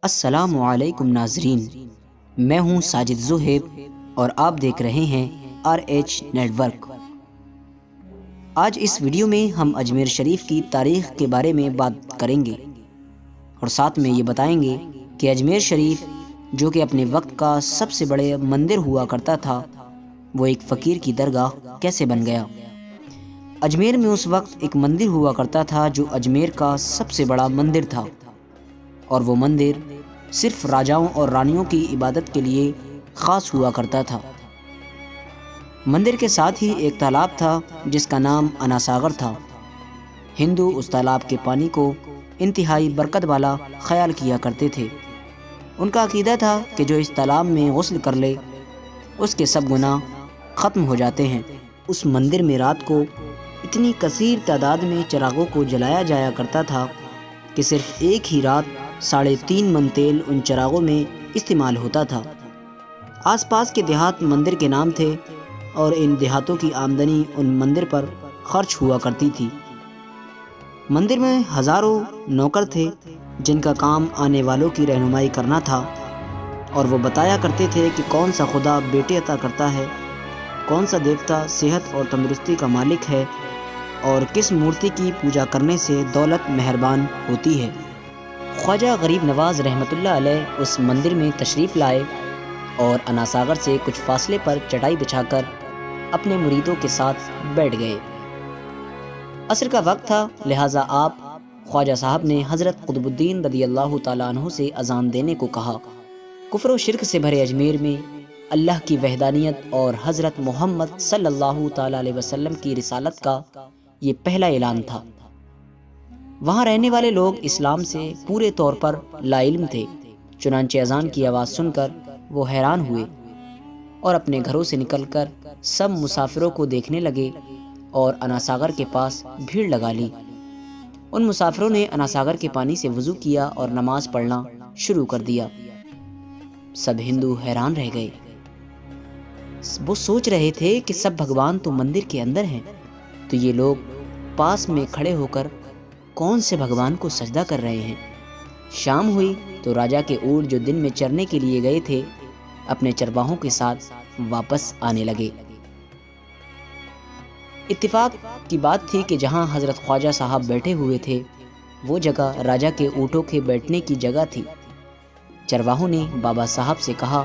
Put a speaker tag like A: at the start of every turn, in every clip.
A: السلام علیکم ناظرین، میں ہوں ساجد زہیب اور آپ دیکھ رہے ہیں RH نیٹ ورک۔ آج اس ویڈیو میں ہم اجمیر شریف کی تاریخ کے بارے میں بات کریں گے اور ساتھ میں یہ بتائیں گے کہ اجمیر شریف جو کہ اپنے وقت کا سب سے بڑے مندر ہوا کرتا تھا، وہ ایک فقیر کی درگاہ کیسے بن گیا۔ اجمیر میں اس وقت ایک مندر ہوا کرتا تھا جو اجمیر کا سب سے بڑا مندر تھا، اور وہ مندر صرف راجاؤں اور رانیوں کی عبادت کے لیے خاص ہوا کرتا تھا۔ مندر کے ساتھ ہی ایک تالاب تھا جس کا نام اناساگر تھا۔ ہندو اس تالاب کے پانی کو انتہائی برکت والا خیال کیا کرتے تھے۔ ان کا عقیدہ تھا کہ جو اس تالاب میں غسل کر لے اس کے سب گناہ ختم ہو جاتے ہیں۔ اس مندر میں رات کو اتنی کثیر تعداد میں چراغوں کو جلایا جایا کرتا تھا کہ صرف ایک ہی رات 3.5 من تیل ان چراغوں میں استعمال ہوتا تھا۔ آس پاس کے دیہات مندر کے نام تھے اور ان دیہاتوں کی آمدنی ان مندر پر خرچ ہوا کرتی تھی۔ مندر میں ہزاروں نوکر تھے جن کا کام آنے والوں کی رہنمائی کرنا تھا، اور وہ بتایا کرتے تھے کہ کون سا خدا بیٹے عطا کرتا ہے، کون سا دیوتا صحت اور تندرستی کا مالک ہے، اور کس مورتی کی پوجا کرنے سے دولت مہربان ہوتی ہے۔ خواجہ غریب نواز رحمۃ اللہ علیہ اس مندر میں تشریف لائے اور اناساگر سے کچھ فاصلے پر چٹائی بچھا کر اپنے مریدوں کے ساتھ بیٹھ گئے۔ عصر کا وقت تھا، لہٰذا آپ خواجہ صاحب نے حضرت قطب الدین رضی اللہ تعالیٰ عنہ سے اذان دینے کو کہا۔ کفر و شرک سے بھرے اجمیر میں اللہ کی وحدانیت اور حضرت محمد صلی اللہ تعالیٰ علیہ وسلم کی رسالت کا یہ پہلا اعلان تھا۔ وہاں رہنے والے لوگ اسلام سے پورے طور پر لا علم تھے، چنانچہ اذان کی آواز سن کر وہ حیران ہوئے اور اپنے گھروں سے نکل کر سب مسافروں کو دیکھنے لگے اور اناساگر کے پاس بھیڑ لگا لی۔ ان مسافروں نے اناساگر کے پانی سے وضو کیا اور نماز پڑھنا شروع کر دیا۔ سب ہندو حیران رہ گئے۔ وہ سوچ رہے تھے کہ سب بھگوان تو مندر کے اندر ہیں، تو یہ لوگ پاس میں کھڑے ہو کر کون سے بھگوان کو سجدہ کر رہے ہیں۔ شام ہوئی تو راجا کے اونٹ جو دن میں چرنے کے لیے گئے تھے اپنے چرواہوں کے ساتھ واپس آنے لگے۔ اتفاق کی بات تھی کہ جہاں حضرت خواجہ صاحب بیٹھے ہوئے تھے وہ جگہ راجا کے اونٹوں کے بیٹھنے کی جگہ تھی۔ چرواہوں نے بابا صاحب سے کہا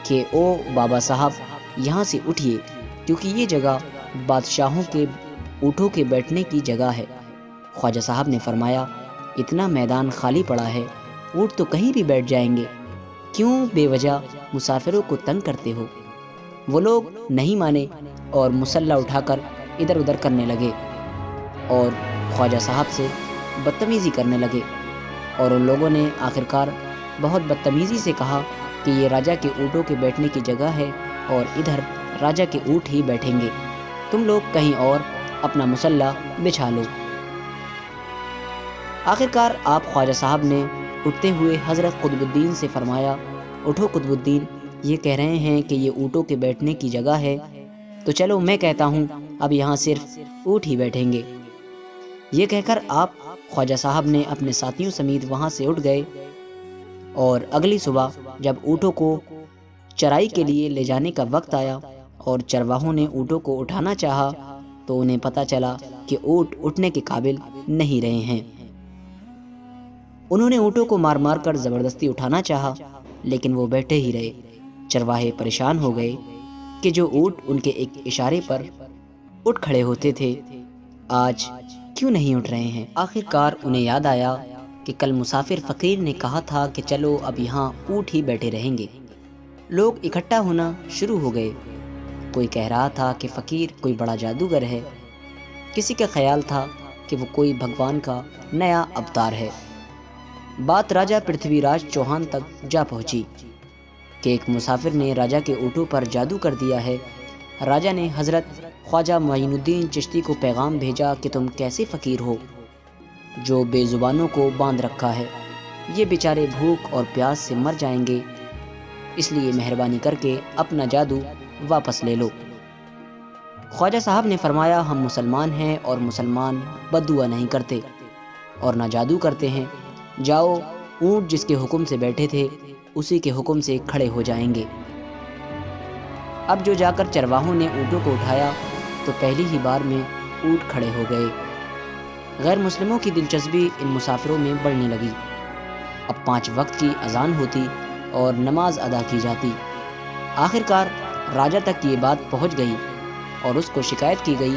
A: کہ او بابا صاحب، یہاں سے اٹھیے کیونکہ یہ جگہ بادشاہوں کے اونٹوں کے بیٹھنے کی جگہ ہے۔ خواجہ صاحب نے فرمایا، اتنا میدان خالی پڑا ہے، اونٹ تو کہیں بھی بیٹھ جائیں گے، کیوں بے وجہ مسافروں کو تنگ کرتے ہو۔ وہ لوگ نہیں مانے اور مسلح اٹھا کر ادھر ادھر کرنے لگے اور خواجہ صاحب سے بدتمیزی کرنے لگے، اور ان لوگوں نے آخرکار بہت بدتمیزی سے کہا کہ یہ راجا کے اونٹوں کے بیٹھنے کی جگہ ہے اور ادھر راجا کے اونٹ ہی بیٹھیں گے، تم لوگ کہیں اور اپنا مسلح بچھا لو۔ آخرکار آپ خواجہ صاحب نے اٹھتے ہوئے حضرت قطب الدین سے فرمایا، اٹھو قطب الدین، یہ کہہ رہے ہیں کہ یہ اونٹوں کے بیٹھنے کی جگہ ہے، تو چلو میں کہتا ہوں اب یہاں صرف اونٹ ہی بیٹھیں گے۔ یہ کہہ کر آپ خواجہ صاحب نے اپنے ساتھیوں سمیت وہاں سے اٹھ گئے، اور اگلی صبح جب اونٹوں کو چرائی کے لیے لے جانے کا وقت آیا اور چرواہوں نے اونٹوں کو اٹھانا چاہا تو انہیں پتہ چلا کہ اونٹ اٹھنے کے قابل نہیں رہے ہیں۔ انہوں نے اونٹوں کو مار مار کر زبردستی اٹھانا چاہا لیکن وہ بیٹھے ہی رہے۔ چرواہے پریشان ہو گئے کہ جو اونٹ ان کے ایک اشارے پر اٹھ کھڑے ہوتے تھے آج کیوں نہیں اٹھ رہے ہیں۔ آخرکار انہیں یاد آیا کہ کل مسافر فقیر نے کہا تھا کہ چلو اب یہاں اونٹ ہی بیٹھے رہیں گے۔ لوگ اکٹھا ہونا شروع ہو گئے۔ کوئی کہہ رہا تھا کہ فقیر کوئی بڑا جادوگر ہے، کسی کا خیال تھا کہ وہ کوئی بھگوان کا نیا اوتار ہے۔ بات راجہ پرتھوی راج چوہان تک جا پہنچی کہ ایک مسافر نے راجہ کے اونٹوں پر جادو کر دیا ہے۔ راجہ نے حضرت خواجہ معین الدین چشتی کو پیغام بھیجا کہ تم کیسے فقیر ہو جو بے زبانوں کو باندھ رکھا ہے، یہ بیچارے بھوک اور پیاس سے مر جائیں گے، اس لیے مہربانی کر کے اپنا جادو واپس لے لو۔ خواجہ صاحب نے فرمایا، ہم مسلمان ہیں اور مسلمان بد دعا نہیں کرتے اور نہ جادو کرتے ہیں، جاؤ اونٹ جس کے حکم سے بیٹھے تھے اسی کے حکم سے کھڑے ہو جائیں گے۔ اب جو جا کر چرواہوں نے اونٹوں کو اٹھایا تو پہلی ہی بار میں اونٹ کھڑے ہو گئے۔ غیر مسلموں کی دلچسپی ان مسافروں میں بڑھنے لگی۔ اب 5 وقت کی اذان ہوتی اور نماز ادا کی جاتی۔ آخر کار راجہ تک یہ بات پہنچ گئی اور اس کو شکایت کی گئی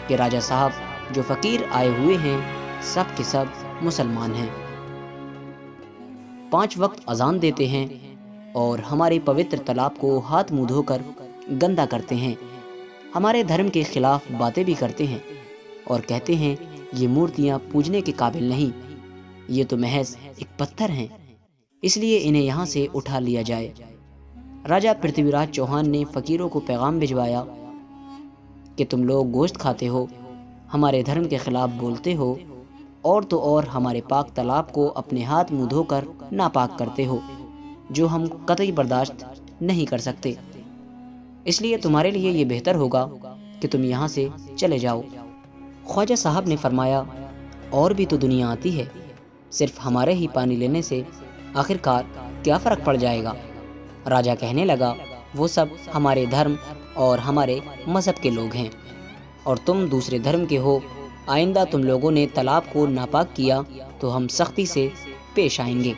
A: کہ راجہ صاحب، جو فقیر آئے ہوئے ہیں سب کے سب مسلمان ہیں، 5 وقت اذان دیتے ہیں اور ہمارے پوتر تالاب کو ہاتھ منہ دھو کر گندا کرتے ہیں، ہمارے دھرم کے خلاف باتیں بھی کرتے ہیں اور کہتے ہیں یہ مورتیاں پوجنے کے قابل نہیں، یہ تو محض ایک پتھر ہیں، اس لیے انہیں یہاں سے اٹھا لیا جائے۔ راجہ پرتھوی راج چوہان نے فقیروں کو پیغام بھجوایا کہ تم لوگ گوشت کھاتے ہو، ہمارے دھرم کے خلاف بولتے ہو، اور تو اور ہمارے پاک تالاب کو اپنے ہاتھ منہ دھو کر ناپاک کرتے ہو، جو ہم قطعی برداشت نہیں کر سکتے، اس لیے تمہارے لیے یہ بہتر ہوگا کہ تم یہاں سے چلے جاؤ۔ خواجہ صاحب نے فرمایا، اور بھی تو دنیا آتی ہے، صرف ہمارے ہی پانی لینے سے آخر کار کیا فرق پڑ جائے گا؟ راجہ کہنے لگا، وہ سب ہمارے دھرم اور ہمارے مذہب کے لوگ ہیں اور تم دوسرے دھرم کے ہو، آئندہ تم لوگوں نے تالاب کو ناپاک کیا تو ہم سختی سے پیش آئیں گے۔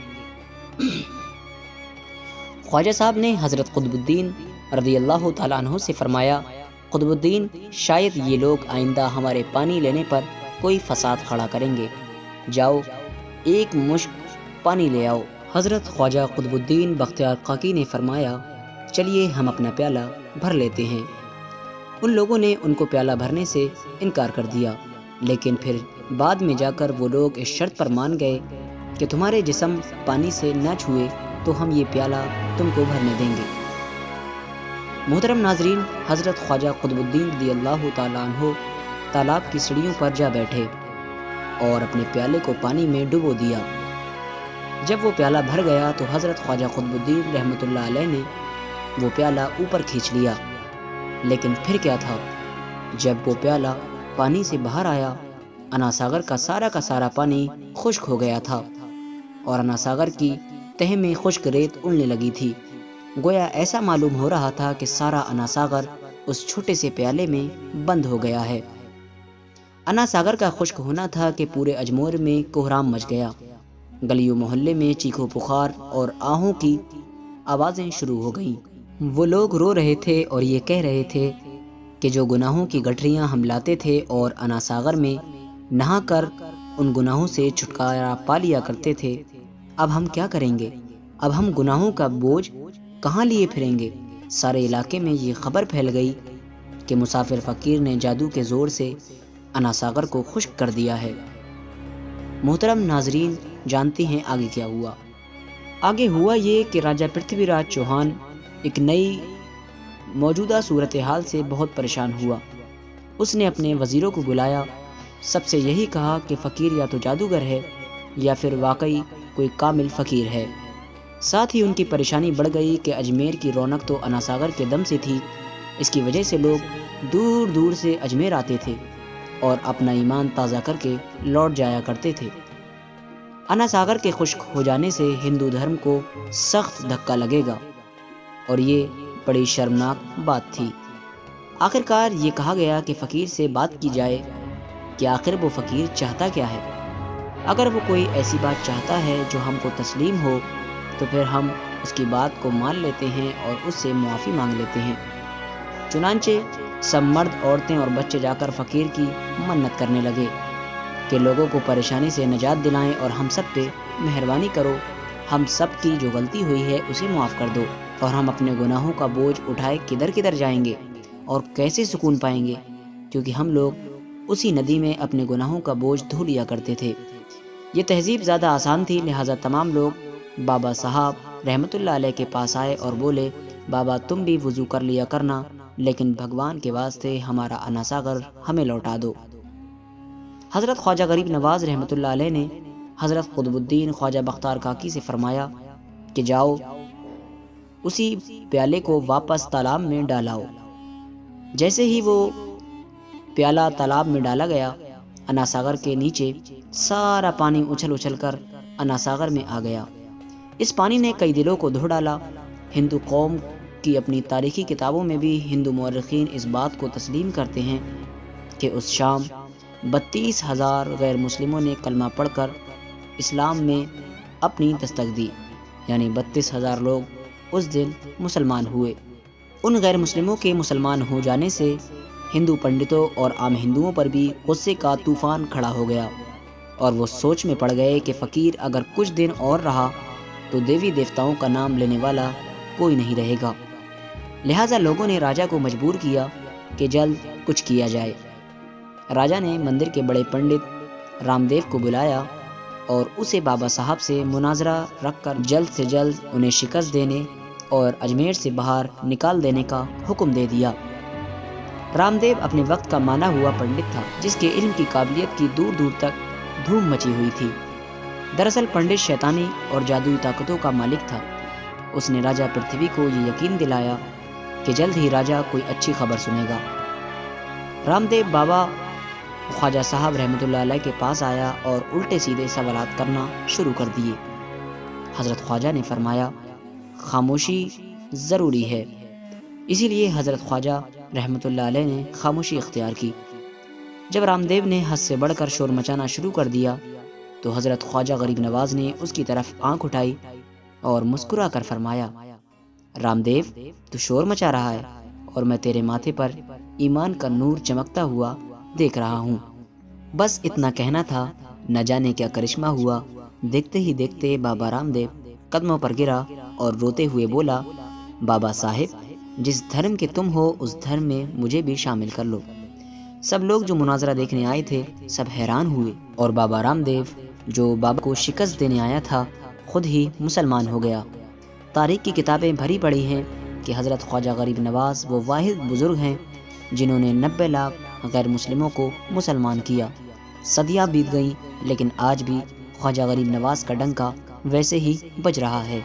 A: خواجہ صاحب نے حضرت قطب الدین رضی اللہ تعالیٰ عنہ سے فرمایا، قطب الدین، شاید یہ لوگ آئندہ ہمارے پانی لینے پر کوئی فساد کھڑا کریں گے، جاؤ ایک مشک پانی لے آؤ۔ حضرت خواجہ قطب الدین بختیار کاکی نے فرمایا، چلیے ہم اپنا پیالہ بھر لیتے ہیں۔ ان لوگوں نے ان کو پیالہ بھرنے سے انکار کر دیا، لیکن پھر بعد میں جا کر وہ لوگ اس شرط پر مان گئے کہ تمہارے جسم پانی سے نہ چھوئے تو ہم یہ پیالہ تم کو بھرنے دیں گے۔ محترم ناظرین، حضرت خواجہ قطب الدین رضی اللہ تعالیٰ عنہ تالاب کی سیڑھیوں پر جا بیٹھے اور اپنے پیالے کو پانی میں ڈبو دیا۔ جب وہ پیالہ بھر گیا تو حضرت خواجہ قطب الدین رحمۃ اللہ علیہ نے وہ پیالہ اوپر کھینچ لیا، لیکن پھر کیا تھا، جب وہ پیالہ پانی سے باہر آیا، انا ساگر کا سارا پانی خشک ہو گیا تھا اور انا ساگر کی تہ میں خشک ریت اڑنے لگی تھی۔ گویا ایسا معلوم ہو رہا تھا کہ سارا انا ساگر اس چھوٹے سے پیالے میں بند ہو گیا ہے۔ انا ساگر کا خشک ہونا تھا کہ پورے اجمیر میں کوہرام مچ گیا، گلیوں محلے میں چیخو پکار اور آہوں کی آوازیں شروع ہو گئیں۔ وہ لوگ رو رہے تھے اور یہ کہہ رہے تھے کہ جو گناہوں کی گٹھریاں ہم لاتے تھے اور انا ساگر میں نہا کر ان گناہوں سے چھٹکارا پا لیا کرتے تھے، اب ہم کیا کریں گے؟ اب ہم گناہوں کا بوجھ کہاں لیے پھریں گے؟ سارے علاقے میں یہ خبر پھیل گئی کہ مسافر فقیر نے جادو کے زور سے انا ساگر کو خشک کر دیا ہے۔ محترم ناظرین، جانتے ہیں آگے کیا ہوا؟ آگے ہوا یہ کہ راجہ پرتھوی راج چوہان ایک نئی موجودہ صورتحال سے بہت پریشان ہوا۔ اس نے اپنے وزیروں کو بلایا، سب سے یہی کہا کہ فقیر یا تو جادوگر ہے یا پھر واقعی کوئی کامل فقیر ہے۔ ساتھ ہی ان کی پریشانی بڑھ گئی کہ اجمیر کی رونق تو انا ساگر کے دم سے تھی، اس کی وجہ سے لوگ دور دور سے اجمیر آتے تھے اور اپنا ایمان تازہ کر کے لوٹ جایا کرتے تھے۔ انا ساگر کے خشک ہو جانے سے ہندو دھرم کو سخت دھکا لگے گا اور یہ بڑی شرمناک بات تھی۔ آخر کار یہ کہا گیا کہ فقیر سے بات کی جائے کہ آخر وہ فقیر چاہتا کیا ہے۔ اگر وہ کوئی ایسی بات چاہتا ہے جو ہم کو تسلیم ہو تو پھر ہم اس کی بات کو مان لیتے ہیں اور اس سے معافی مانگ لیتے ہیں۔ چنانچہ سب مرد، عورتیں اور بچے جا کر فقیر کی منت کرنے لگے کہ لوگوں کو پریشانی سے نجات دلائیں اور ہم سب پہ مہربانی کرو، ہم سب کی جو غلطی ہوئی ہے اسے معاف کر دو، اور ہم اپنے گناہوں کا بوجھ اٹھائے کدھر کدھر جائیں گے اور کیسے سکون پائیں گے، کیونکہ ہم لوگ اسی ندی میں اپنے گناہوں کا بوجھ دھو لیا کرتے تھے۔ یہ تہذیب زیادہ آسان تھی، لہٰذا تمام لوگ بابا صاحب رحمۃ اللہ علیہ کے پاس آئے اور بولے، بابا تم بھی وضو کر لیا کرنا، لیکن بھگوان کے واسطے ہمارا انا ساگر ہمیں لوٹا دو۔ حضرت خواجہ غریب نواز رحمۃ اللہ علیہ نے حضرت قطب الدین خواجہ بختیار کاکی سے فرمایا کہ جاؤ اسی پیالے کو واپس تالاب میں ڈالاؤ۔ جیسے ہی وہ پیالہ تالاب میں ڈالا گیا، انا ساگر کے نیچے سارا پانی اچھل اچھل کر انا ساگر میں آ گیا۔ اس پانی نے کئی دلوں کو دھو ڈالا۔ ہندو قوم کی اپنی تاریخی کتابوں میں بھی ہندو مورخین اس بات کو تسلیم کرتے ہیں کہ اس شام 32,000 غیر مسلموں نے کلمہ پڑھ کر اسلام میں اپنی دستک دی، یعنی 32,000 لوگ اس دن مسلمان ہوئے۔ ان غیر مسلموں کے مسلمان ہو جانے سے ہندو پنڈتوں اور عام ہندوؤں پر بھی غصے کا طوفان کھڑا ہو گیا، اور وہ سوچ میں پڑ گئے کہ فقیر اگر کچھ دن اور رہا تو دیوی دیوتاؤں کا نام لینے والا کوئی نہیں رہے گا۔ لہٰذا لوگوں نے راجا کو مجبور کیا کہ جلد کچھ کیا جائے۔ راجا نے مندر کے بڑے پنڈت رام دیو کو بلایا اور اسے بابا صاحب سے مناظرہ رکھ کر جلد سے جلد انہیں شکست دینے اور اجمیر سے باہر نکال دینے کا حکم دے دیا۔ رام دیو اپنے وقت کا مانا ہوا پنڈت تھا، جس کے علم کی قابلیت کی دور دور تک دھوم مچی ہوئی تھی۔ دراصل پنڈت شیطانی اور جادوئی طاقتوں کا مالک تھا۔ اس نے راجا پرتھوی کو یہ یقین دلایا کہ جلد ہی راجا کوئی اچھی خبر سنے گا۔ رام دیو بابا خواجہ صاحب رحمۃ اللہ علیہ کے پاس آیا اور الٹے سیدھے سوالات کرنا شروع کر دیے۔ حضرت خواجہ نے فرمایا، خاموشی ضروری ہے۔ اسی لیے حضرت خواجہ رحمۃ اللہ علیہ نے خاموشی اختیار کی۔ جب رام دیو نے حد سے بڑھ کر شور مچانا شروع کر دیا تو حضرت خواجہ غریب نواز نے اس کی طرف آنکھ اٹھائی اور مسکرا کر فرمایا، رام دیو، تو شور مچا رہا ہے اور میں تیرے ماتھے پر ایمان کا نور چمکتا ہوا دیکھ رہا ہوں۔ بس اتنا کہنا تھا، نہ جانے کیا کرشمہ ہوا۔ دیکھتے ہی دیکھتے بابا رام دیو قدموں پر گرا اور روتے ہوئے بولا، بابا صاحب، جس دھرم کے تم ہو اس دھرم میں مجھے بھی شامل کر لو۔ سب لوگ جو مناظرہ دیکھنے آئے تھے سب حیران ہوئے، اور بابا رام دیو جو بابا کو شکست دینے آیا تھا خود ہی مسلمان ہو گیا۔ تاریخ کی کتابیں بھری پڑی ہیں کہ حضرت خواجہ غریب نواز وہ واحد بزرگ ہیں جنہوں نے 90 لاکھ غیر مسلموں کو مسلمان کیا۔ صدیاں بیت گئیں لیکن آج بھی خواجہ غریب نواز کا ڈنکا ویسے ہی بج رہا ہے۔